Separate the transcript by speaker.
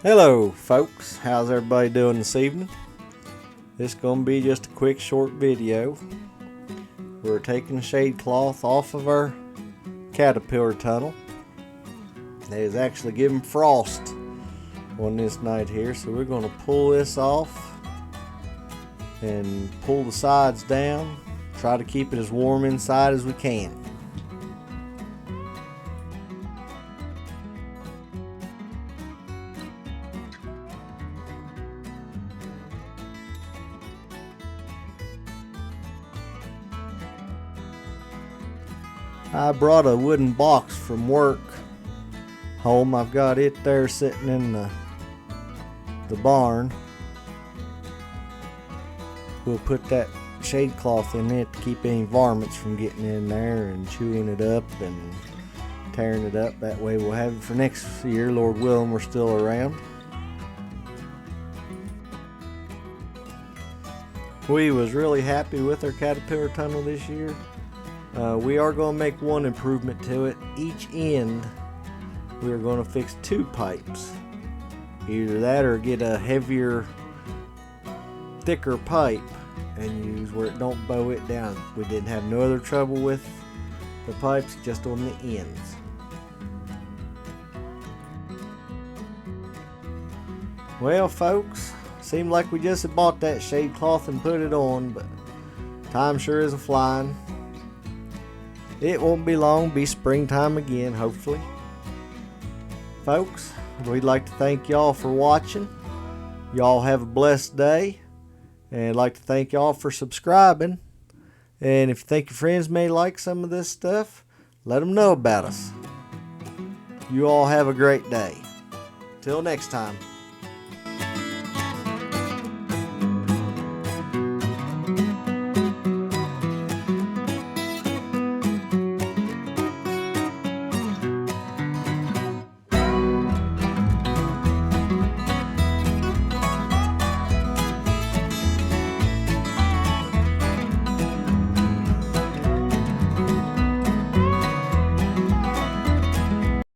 Speaker 1: Hello folks, how's everybody doing this evening? This is going to be just a quick short video. We're taking the shade cloth off of our caterpillar tunnel. It is actually giving frost on this night here, so we're going to pull this off and pull the sides down. Try to keep it as warm inside as we can. I brought a wooden box from work home. I've got it there sitting in the barn. We'll put that shade cloth in it to keep any varmints from getting in there and chewing it up and tearing it up. That way we'll have it for next year, Lord willing, we're still around. We was really happy with our caterpillar tunnel this year. We are going to make one improvement to it. Each end we are going to fix 2 pipes. Either that or get a heavier, thicker pipe and use where it don't bow it down. We didn't have no other trouble with the pipes, just on the ends. Well folks, seemed like we just had bought that shade cloth and put it on, but time sure is a-flying. It won't be long, be springtime again, hopefully. Folks, we'd like to thank y'all for watching. Y'all have a blessed day. And I'd like to thank y'all for subscribing. And if you think your friends may like some of this stuff, let them know about us. You all have a great day. Till next time.